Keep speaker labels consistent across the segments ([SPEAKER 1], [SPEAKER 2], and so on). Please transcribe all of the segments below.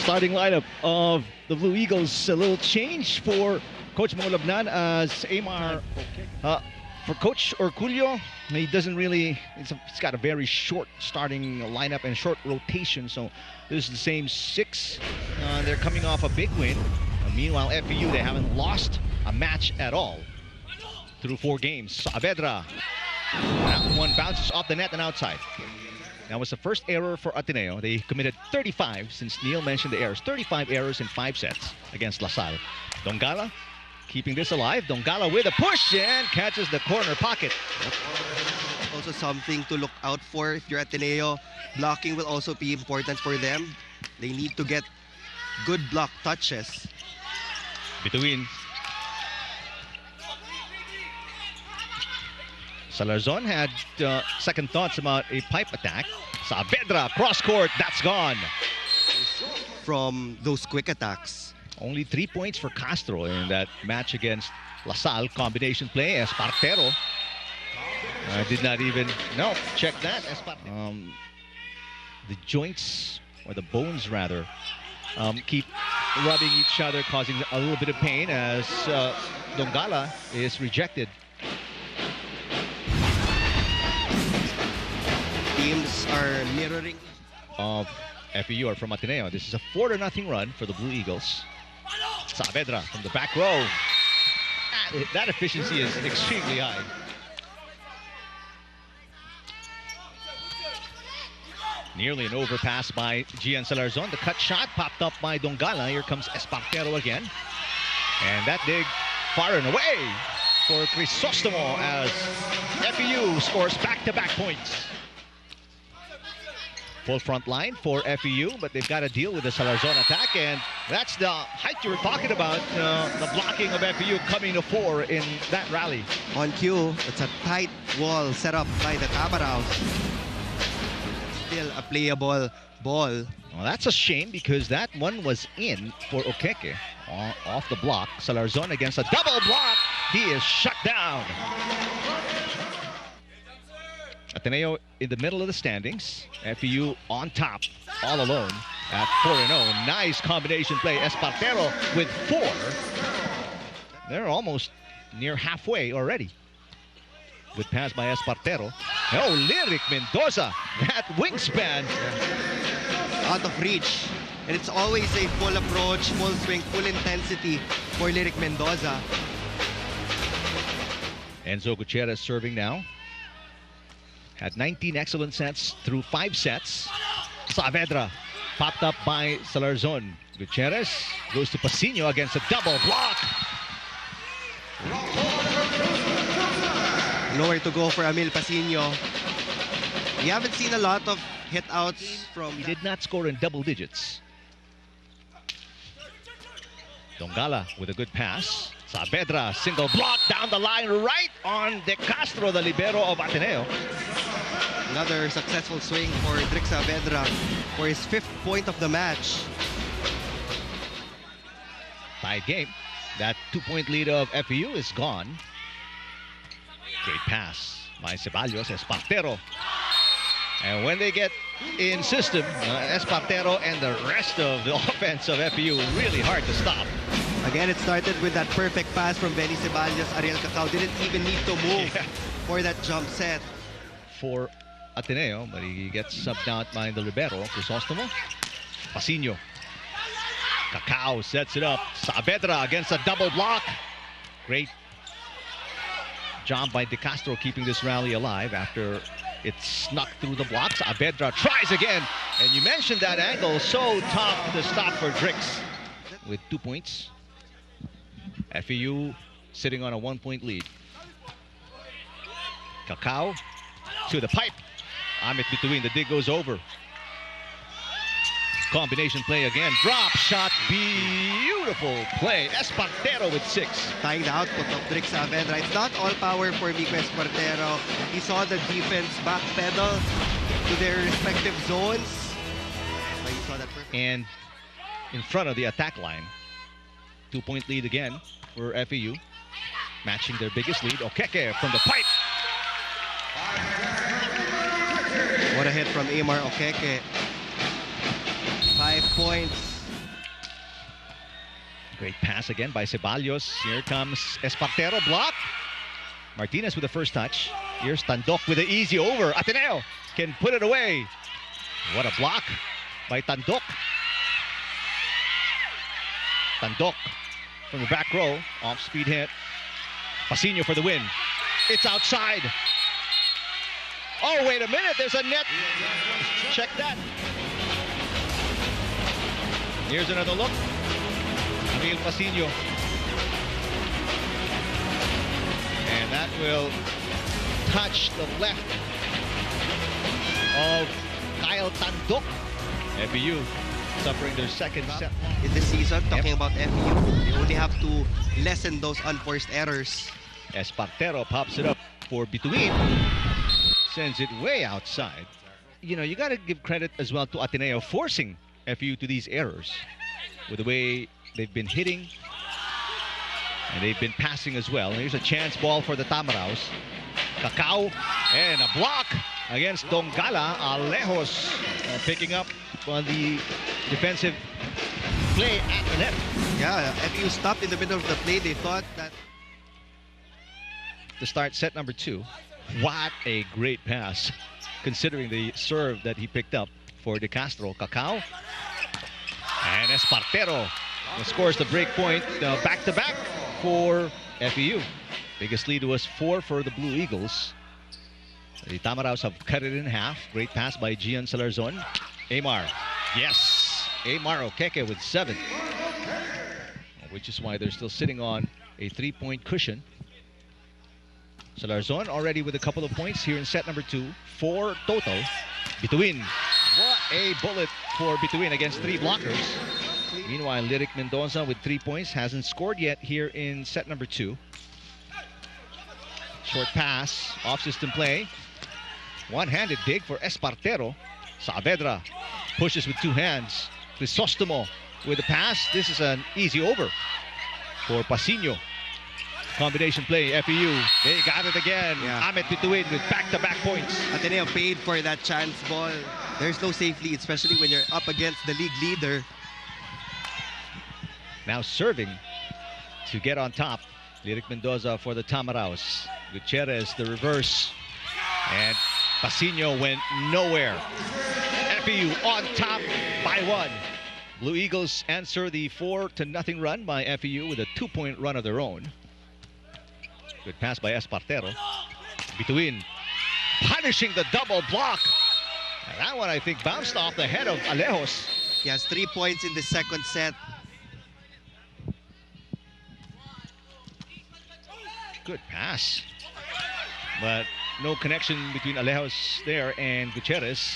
[SPEAKER 1] Starting lineup of the Blue Eagles, a little change for Coach Mangolabnan as Amar, for Coach Orculio, he doesn't really, he's got a very short starting lineup and short rotation, so this is the same six. They're coming off a big win. Meanwhile, FEU, they haven't lost a match at all through 4 games. Saavedra, that one bounces off the net and outside. That was the first error for Ateneo. They committed 35, since Neil mentioned the errors. 35 errors in 5 sets against LaSalle. Dongala keeping this alive. Dongala with a push and catches the corner pocket.
[SPEAKER 2] Also something to look out for if you're Ateneo. Blocking will also be important for them. They need to get good block touches.
[SPEAKER 1] Between Salarzon had second thoughts about a pipe attack. Saavedra, cross court, that's gone.
[SPEAKER 2] From those quick attacks.
[SPEAKER 1] Only 3 points for Castro in that match against LaSalle. Combination play, Espartero. Did not even, no, check that. The joints, or the bones rather, keep rubbing each other, causing a little bit of pain as Dongala is rejected.
[SPEAKER 2] Teams are mirroring
[SPEAKER 1] of FEU or from Ateneo. This is a 4-0 run for the Blue Eagles. Saavedra from the back row. That efficiency is extremely high. Nearly an overpass by Gian Salarzon. The cut shot popped up by Dongala. Here comes Espartero again. And that dig far and away for Crisostomo as FEU scores back-to-back points. Full front line for FEU, but they've got to deal with the Salarzon attack, and that's the height you were talking about, the blocking of FEU coming to 4 in that rally.
[SPEAKER 2] on cue. It's a tight wall set up by the Tamaraws. Still a playable ball.
[SPEAKER 1] Well, that's a shame because that one was in for Okeke off the block. Salarzon against a double block. He is shut down. Ateneo in the middle of the standings. FEU on top, all alone at 4-0. Nice combination play. Espartero with 4. They're almost near halfway already. Good pass by Espartero. Oh, Lyric Mendoza, that wingspan.
[SPEAKER 2] Out of reach. And it's always a full approach, full swing, full intensity for Lyric Mendoza.
[SPEAKER 1] Enzo Gutierrez serving now. Had 19 excellent sets through 5 sets. Saavedra popped up by Salarzon. Gutierrez goes to Pasino against a double block.
[SPEAKER 2] Nowhere to go for Amil Pasino. We haven't seen a lot of hit outs from...
[SPEAKER 1] He did not score in double digits. Dongala with a good pass. Saavedra, single block down the line right on De Castro, the libero of Ateneo.
[SPEAKER 2] Another successful swing for Drix Saavedra for his 5th point of the match.
[SPEAKER 1] Tied game. That 2-point lead of FEU is gone. Great pass by Ceballos. Espartero. And when they get in system, Espartero and the rest of the offense of FEU really hard to stop.
[SPEAKER 2] Again, it started with that perfect pass from Benny Ceballos. Ariel Cacao didn't even need to move for that jump set.
[SPEAKER 1] For Ateneo, but he gets subbed out by the libero, Crisostomo. Pasino. Cacao sets it up. Saavedra against a double block. Great job by De Castro keeping this rally alive after it snuck through the blocks. Saavedra tries again. And you mentioned that angle, so tough to stop for Drix. With 2 points. FEU sitting on a 1-point lead. Cacao to the pipe. Amit between, the dig goes over. Combination play again. Drop shot, beautiful play. Espartero with 6.
[SPEAKER 2] Tying the output of Drix Saavedra. It's not all power for Mico Espartero. He saw the defense backpedal to their respective zones. But he saw that perfect.
[SPEAKER 1] And in front of the attack line. 2-point lead again for FEU. Matching their biggest lead. Okeke from the pipe.
[SPEAKER 2] What a hit from Amar Okeke. 5 points
[SPEAKER 1] Great pass again by Ceballos. Here comes Espartero, block. Martinez with the first touch. Here's Tandok with the easy over. Ateneo can put it away. What a block by Tandok. Tandok from the back row. Off-speed hit. Pasino for the win. It's outside. Oh, wait a minute. There's a net. Check that. Here's another look. Emil Pasino. And that will touch the left of Kyle Tandok. FEU suffering their second set.
[SPEAKER 2] In this season, talking about FEU, they only have to lessen those unforced errors.
[SPEAKER 1] Espartero pops it up for between. Sends it way outside. You know, you got to give credit as well to Ateneo forcing FEU to these errors with the way they've been hitting and they've been passing as well. And here's a chance ball for the Tamaraws. Cacao and a block against Dongala. Alejos picking up on the defensive play at the net.
[SPEAKER 2] Yeah, FEU stopped in the middle of the play. They thought that
[SPEAKER 1] to start set number 2. What a great pass, considering the serve that he picked up for De Castro. Cacao and Espartero scores the break point. Back-to-back for FEU. Biggest lead was 4 for the Blue Eagles. The Tamaraws have cut it in half. Great pass by Gian Salarzon. Amar. Yes. Amar Okeke with 7. Which is why they're still sitting on a 3-point cushion. Salarzon already with a couple of points here in set number 2. 4 total. Bituin. What a bullet for Bituin against 3 blockers. Meanwhile, Lyric Mendoza with 3 points. Hasn't scored yet here in set number 2. Short pass. Off-system play. One-handed dig for Espartero. Saavedra pushes with 2 hands. Crisostomo with the pass. This is an easy over for Pasino. Combination play, FEU. They got it again.
[SPEAKER 2] Yeah.
[SPEAKER 1] Ahmed Bituin with back-to-back points.
[SPEAKER 2] Ateneo paid for that chance ball. There's no safe lead, especially when you're up against the league leader.
[SPEAKER 1] Now serving to get on top. Lyric Mendoza for the Tamaraws. Gutierrez, the reverse. And Pasino went nowhere. FEU on top by 1. Blue Eagles answer the 4-0 run by FEU with a 2-point run of their own. Good pass by Espartero. Bituin punishing the double block. And that one, I think, bounced off the head of Alejos.
[SPEAKER 2] He has 3 points in the second set.
[SPEAKER 1] Good pass. But no connection between Alejos there and Gutierrez.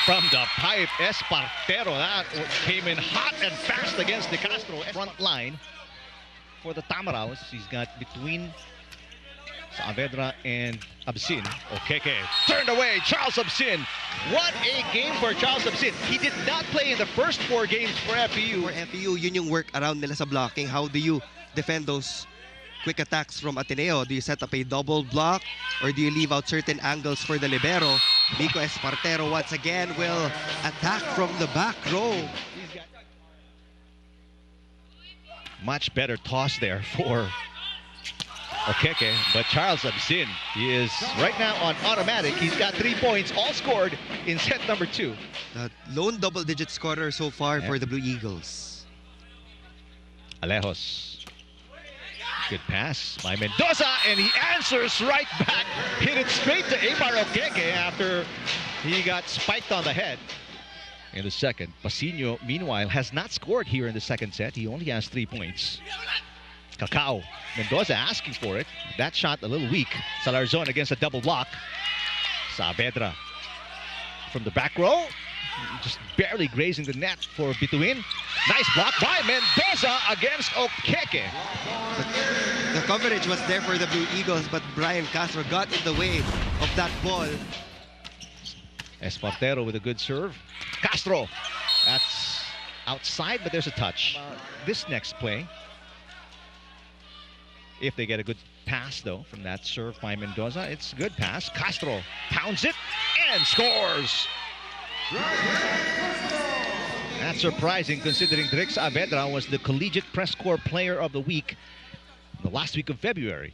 [SPEAKER 1] From the pipe, Espartero. That came in hot and fast against De Castro. Front line for the Tamaraws. He's got between Saavedra and Absin. Okeke turned away. Charles Absin. What a game for Charles Absin. He did not play in the first 4 games for FEU.
[SPEAKER 2] For FEU, yun yung work around nila sa blocking. How do you defend those quick attacks from Ateneo? Do you set up a double block or do you leave out certain angles for the libero? Nico Espartero once again will attack from the back row.
[SPEAKER 1] Much better toss there for Okeke, but Charles Absin, he is right now on automatic. He's got 3 points, all scored in set number 2.
[SPEAKER 2] The lone double-digit scorer so far for the Blue Eagles.
[SPEAKER 1] Alejos. Good pass by Mendoza, and he answers right back. Hit it straight to Amar Okeke after he got spiked on the head in the second. Pasino, meanwhile, has not scored here in the second set. He only has 3 points. Cacao. Mendoza asking for it. That shot a little weak. Salarzon against a double block. Saavedra from the back row. Just barely grazing the net for Bituin. Nice block by Mendoza against Okeke.
[SPEAKER 2] The coverage was there for the Blue Eagles, but Brian Castro got in the way of that ball.
[SPEAKER 1] Espartero with a good serve. Castro. That's outside, but there's a touch. This next play, if they get a good pass, though, from that serve by Mendoza, it's a good pass. Castro pounds it and scores. That's surprising considering Drix Saavedra was the Collegiate Press Corps Player of the Week the last week of February.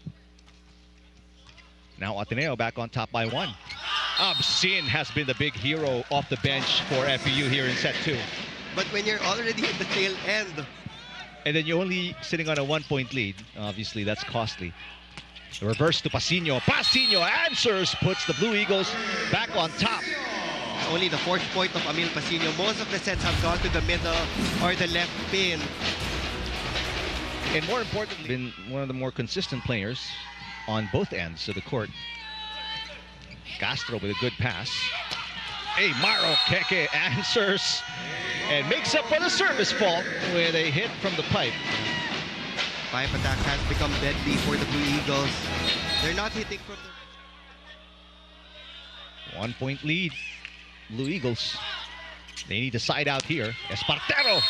[SPEAKER 1] Now Ateneo back on top by 1. Absin has been the big hero off the bench for FEU here in set 2.
[SPEAKER 2] But when you're already at the tail end,
[SPEAKER 1] and then you're only sitting on a 1-point lead, obviously that's costly. The reverse to Pasino. Pasino answers, puts the Blue Eagles back on top.
[SPEAKER 2] only the 4th point of Emil Pasino. Most of the sets have gone to the middle or the left pin.
[SPEAKER 1] And more importantly, been one of the more consistent players on both ends of the court. Castro with a good pass. Hey, Maro Keke answers and makes up for the service fault with a hit from the pipe.
[SPEAKER 2] Pipe attack has become deadly for the Blue Eagles. They're not hitting from the...
[SPEAKER 1] 1-point lead, Blue Eagles. They need to side out here. Espartero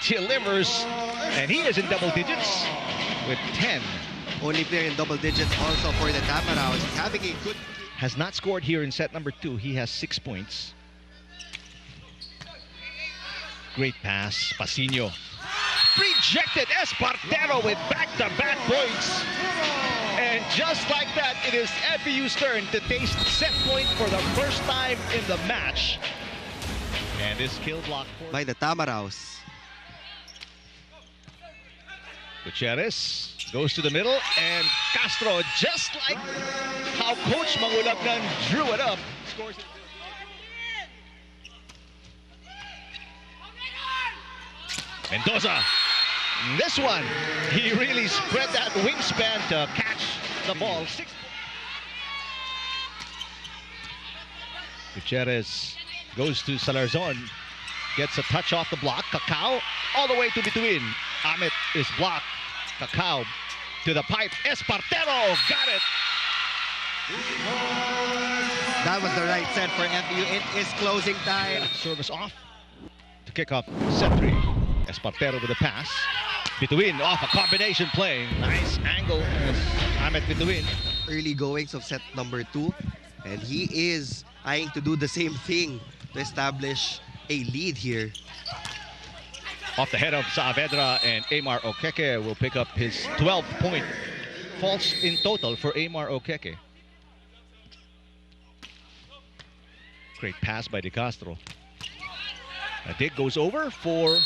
[SPEAKER 1] delivers, and he is in double digits with 10.
[SPEAKER 2] Only player in double digits also for the Tamaraws. He's having a good...
[SPEAKER 1] Has not scored here in set number 2. He has 6 points. Great pass, Pasino. Rejected, Espartero with back-to-back points. And just like that, it is FEU's turn to taste set point for the first time in the match. And this kill block
[SPEAKER 2] by the Tamaraws.
[SPEAKER 1] Gutierrez goes to the middle, and Castro, just like how Coach Mangulagnan drew it up, scores it. Mendoza. This one, he really spread that wingspan to catch the ball. Gutierrez goes to Salarzon, gets a touch off the block. Cacao all the way to between. Amit is blocked. Cacao to the pipe. Espartero got it.
[SPEAKER 2] That was the right set for FEU. It is closing time.
[SPEAKER 1] Service off to kick off set 3. Espartero with a pass. Between off a combination play. Nice angle. Amit between.
[SPEAKER 2] Early goings of set number 2. And he is eyeing to do the same thing to establish a lead here.
[SPEAKER 1] Off the head of Saavedra, and Amar Okeke will pick up his 12th point. False in total for Amar Okeke. Great pass by De Castro. A dig goes over for,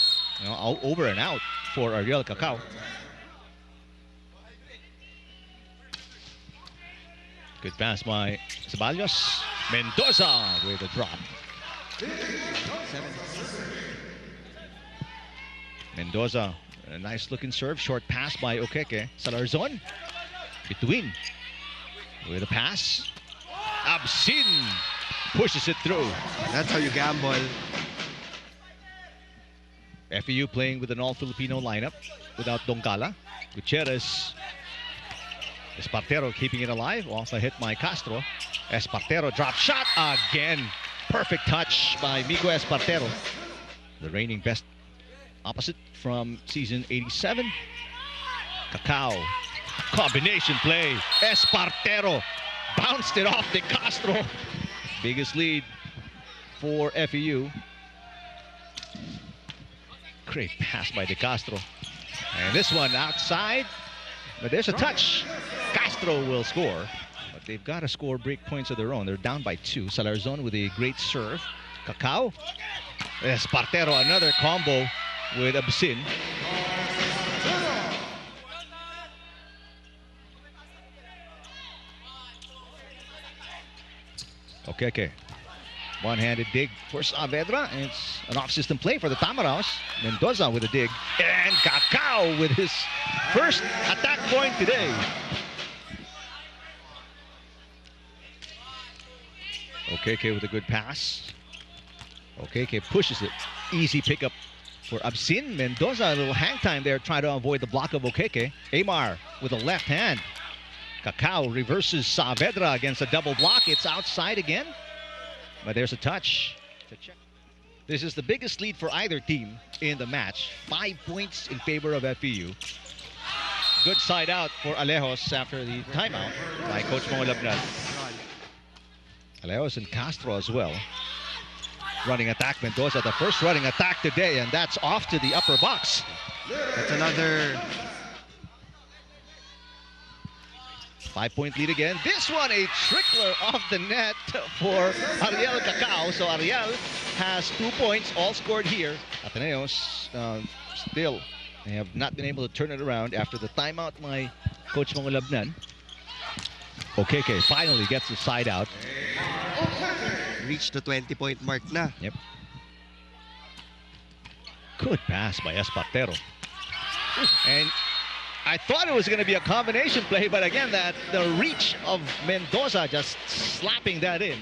[SPEAKER 1] over and out for Ariel Cacao. Good pass by Ceballos. Mendoza with a drop. Mendoza, a nice looking serve. Short pass by Okeke. Salarzon. Between. With a pass. Absin pushes it through.
[SPEAKER 2] That's how you gamble.
[SPEAKER 1] FEU playing with an all-Filipino lineup without Dongala. Gutierrez. Espartero keeping it alive. Off a hit by Castro. Espartero drop shot again. Perfect touch by Mico Espartero. The reigning best opposite from season 87. Cacao. Combination play. Espartero bounced it off De Castro. Biggest lead for FEU. Great pass by De Castro. And this one outside. But there's a touch. Castro will score. But they've got to score break points of their own. They're down by 2. Salarzon with a great serve. Cacao. Espartero, another combo with Absin. Okay. One-handed dig for Saavedra. It's an off-system play for the Tamaraws. Mendoza with a dig. And Cacao with his first attack point today. Okeke with a good pass. Okeke pushes it. Easy pickup for Absin. Mendoza, a little hang time there, trying to avoid the block of Okeke. Amar with a left hand. Cacao reverses Saavedra against a double block. It's outside again. But there's a touch. This is the biggest lead for either team in the match. 5 points in favor of FEU. Good side out for Alejos after the timeout by Coach Mangulagnan. Alejos and Castro as well. running attack. Mendoza, the first running attack today, and that's off to the upper box.
[SPEAKER 2] That's another
[SPEAKER 1] 5-point lead again. This one, a trickler off the net for Ariel Cacao. So Ariel has 2 points, all scored here. Ateneos still have not been able to turn it around after the timeout by Coach Mangulabnan. Okeke finally gets the side out.
[SPEAKER 2] reached the 20-point mark na.
[SPEAKER 1] Yep. Good pass by Espartero. And I thought it was going to be a combination play, but again, the reach of Mendoza just slapping that in.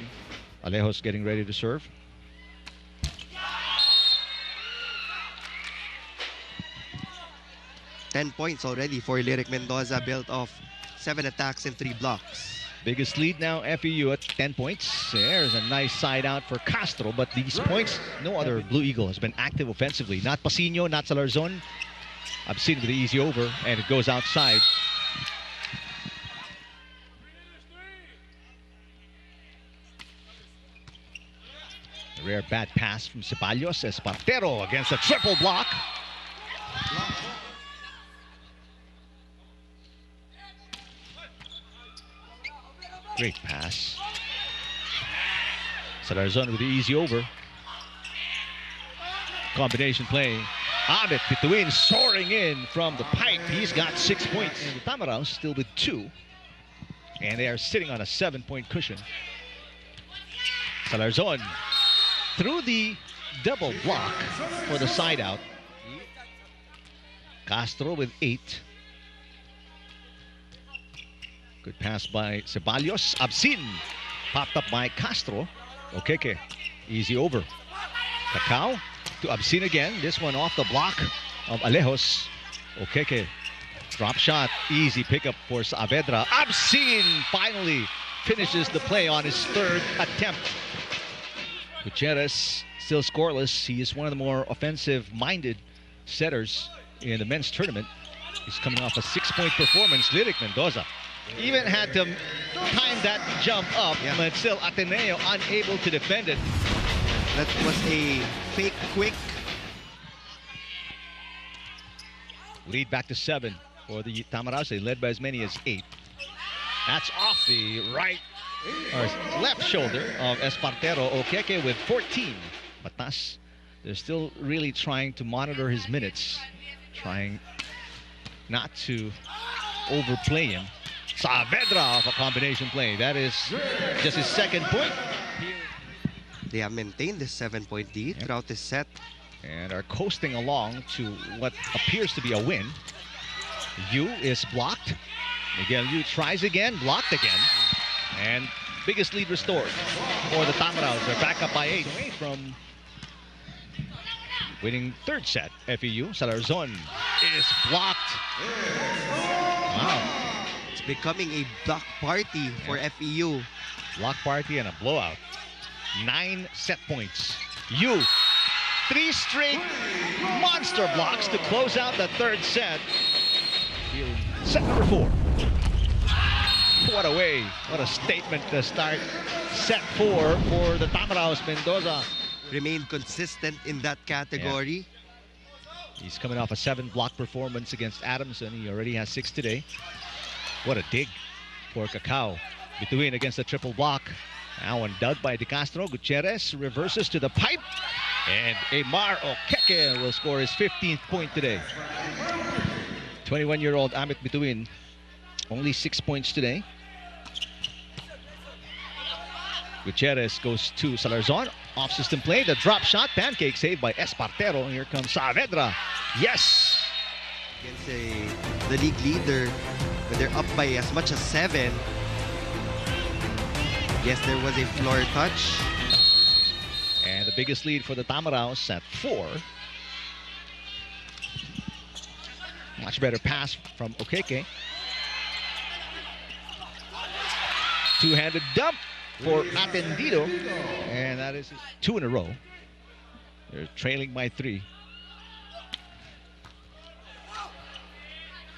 [SPEAKER 1] Alejos getting ready to serve.
[SPEAKER 2] $10 points already for Lyric Mendoza, built off 7 attacks and 3 blocks.
[SPEAKER 1] Biggest lead now, FEU at 10 points. There's a nice side out for Castro, but these points, no other Blue Eagle has been active offensively. Not Pasino, not Salarzon. I've seen with the easy over, and it goes outside. A rare bad pass from Ceballos. Espartero against a triple block. Great pass. Salarzon with the easy over. Combination play. Amit between soaring in from the pipe. He's got 6 points. And the Tamaraws still with 2. And they are sitting on a 7-point cushion. Salarzon through the double block for the side out. Castro with 8. Good pass by Ceballos. Absin popped up by Castro. Okeke, easy over. Cacao to Absin again. This one off the block of Alejos. Okeke, drop shot, easy pickup for Saavedra. Absin finally finishes the play on his 3rd attempt. Gutierrez still scoreless. He is one of the more offensive-minded setters in the men's tournament. He's coming off a 6-point performance. Lyric Mendoza even had to time that jump up, but still Ateneo unable to defend it.
[SPEAKER 2] That was a fake quick.
[SPEAKER 1] Lead back to 7 for the Tamaraws. They led by as many as 8. That's off the right or left shoulder of Espartero. Okeke with 14. Batas, they're still really trying to monitor his minutes, trying not to overplay him. Saavedra off a combination play. That is just his 2nd point.
[SPEAKER 2] They have maintained this 7-point lead throughout this set.
[SPEAKER 1] And are coasting along to what appears to be a win. Yu is blocked. Miguel Yu tries again, blocked again. And biggest lead restored for the Tamaraws. They're back up by 8 away from winning 3rd set. FEU. Salarzon is blocked. Wow.
[SPEAKER 2] It's becoming a block party for FEU.
[SPEAKER 1] Block party and a blowout. 9 set points. Yu, 3 straight monster blocks to close out the 3rd set. Here in set number 4. What a way, what a statement to start set 4 for the Tamaraws. Mendoza
[SPEAKER 2] Remained consistent in that category.
[SPEAKER 1] He's coming off a 7-block performance against Adamson. He already has 6 today. What a dig for Cacao. Between against the triple block. Now one dug by De Castro. Gutierrez reverses to the pipe. And Aymar Okeke will score his 15th point today. 21-year-old Amit Bituin. Only 6 points today. Gutierrez goes to Salarzon. Off-system play. The drop shot. Pancake saved by Espartero. Here comes Saavedra. Yes!
[SPEAKER 2] Against the league leader, when they're up by as much as 7. Yes, there was a floor touch.
[SPEAKER 1] And the biggest lead for the Tamaraws at 4. Much better pass from Okeke. Two-handed dump for Atendido. And that is 2 in a row. They're trailing by 3.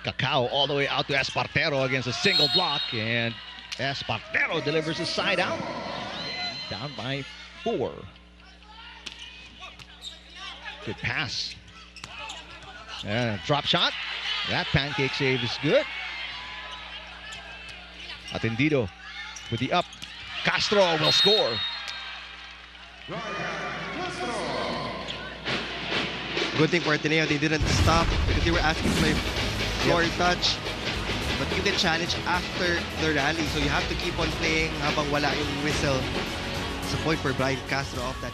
[SPEAKER 1] Cacao all the way out to Espartero against a single block. And Espartero delivers a side out. Down by 4. Good pass. Drop shot. That pancake save is good. Atendido with the up. Castro will score.
[SPEAKER 2] Good thing for Ateneo, they didn't stop because they were asking for a floor touch. But you can challenge after the rally, so you have to keep on playing habang wala yung whistle. It's a point for Brian Castro off that.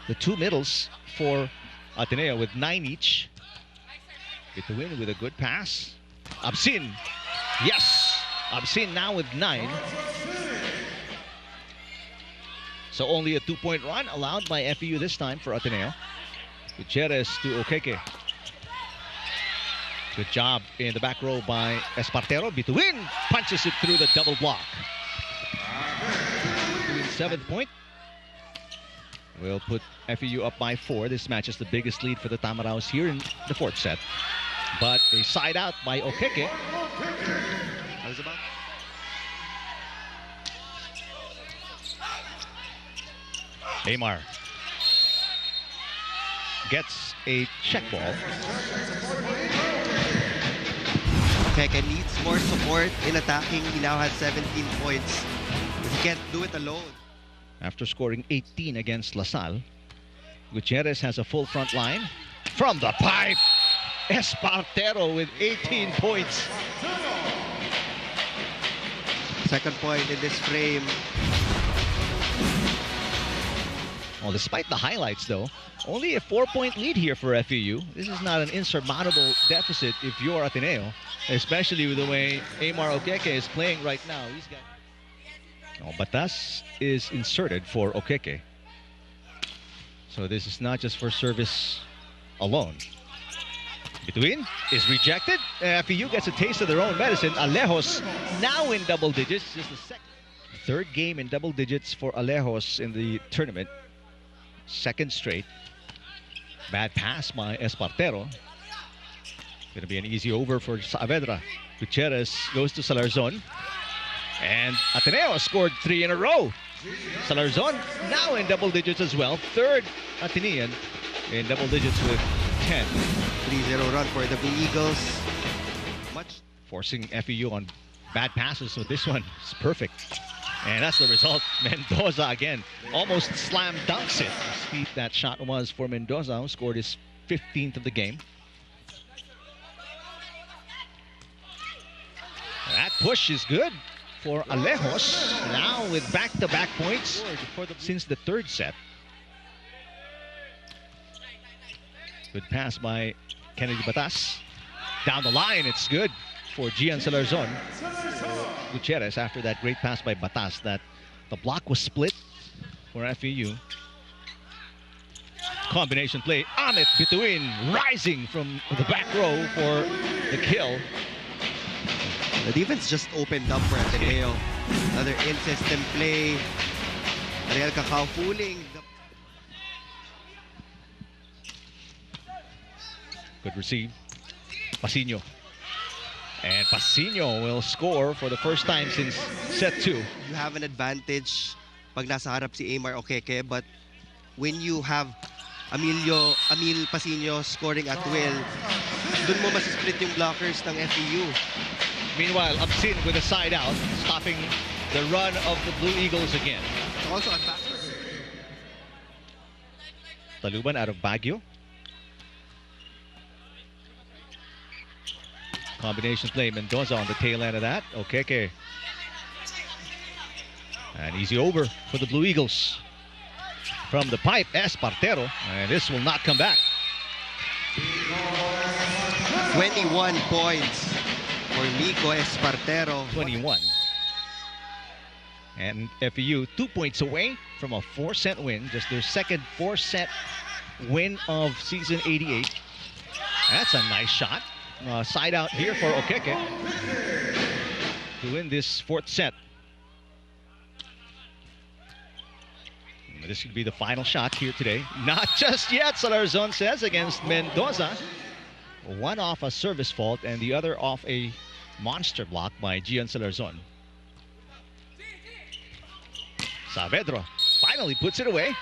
[SPEAKER 1] The two middles for Ateneo with 9 each. Get the win with a good pass. Absin. Yes. Absin now with 9. So only a 2-point run allowed by FEU this time for Ateneo. Gutierrez to Okeke. Good job in the back row by Espartero. Bituin punches it through the double block. 7th point. Will put FEU up by 4. This match is the biggest lead for the Tamaraws here in the 4th set. But a side out by Okeke.
[SPEAKER 2] How's about?
[SPEAKER 1] Aymar gets a check ball.
[SPEAKER 2] Okeke needs more support in attacking. He now has 17 points. He can't do it alone.
[SPEAKER 1] After scoring 18 against LaSalle, Gutierrez has a full front line. From the pipe, Espartero with 18 points.
[SPEAKER 2] Second point in this frame.
[SPEAKER 1] Well, despite the highlights, though, only a 4-point lead here for FEU. This is not an insurmountable deficit if you're Ateneo, especially with the way Aymar Okeke is playing right now. He's got... Oh, Batas is inserted for Okeke. So this is not just for service alone. Between is rejected. FEU gets a taste of their own medicine. Alejos now in double digits. Just the third game in double digits for Alejos in the tournament. Second straight. Bad pass by Espartero. Going to be an easy over for Saavedra. Gutierrez goes to Salarzon. And Ateneo scored 3 in a row. Salarzon now in double digits as well. Third Atenean in double digits with 10.
[SPEAKER 2] 3-0 run for the Blue Eagles. Much
[SPEAKER 1] forcing FEU on bad passes, so this one is perfect. And that's the result. Mendoza again almost slam dunks it. How sweet that shot was for Mendoza, who scored his 15th of the game. That push is good for Alejos, now with back-to-back points since the 3rd set. Good pass by Kennedy Batas. Down the line, it's good for Gian Salarzon. Gutierrez after that great pass by Batas. That the block was split for FEU. Combination play. Amit Bituin rising from the back row for the kill.
[SPEAKER 2] The defense just opened up for Ateneo. Another in-system play. Ariel Cacao fooling.
[SPEAKER 1] Good receive. Pasino. And Pasino will score for the first time since set 2.
[SPEAKER 2] You have an advantage pag nasa harap si Aymar Okeke, but when you have Emil Pasino scoring at will, dun mo masisplit yung blockers ng FEU.
[SPEAKER 1] Meanwhile, Absin with a side out, stopping the run of the Blue Eagles again.
[SPEAKER 2] Also a back.
[SPEAKER 1] Taluban out of Baguio. Combination play, Mendoza on the tail end of that. Okeke. An easy over for the Blue Eagles. From the pipe, Espartero. And this will not come back.
[SPEAKER 2] 21 points for Nico Espartero.
[SPEAKER 1] 21. And FEU 2 points away from a 4-set win. Just their second 4-set win of season 88. That's a nice shot. Side out here for Okeke to win this 4th set. This could be the final shot here today. Not just yet, Salarzon says, against Mendoza. One off a service fault and the other off a monster block by Gian Salarzon. Saavedra finally puts it away.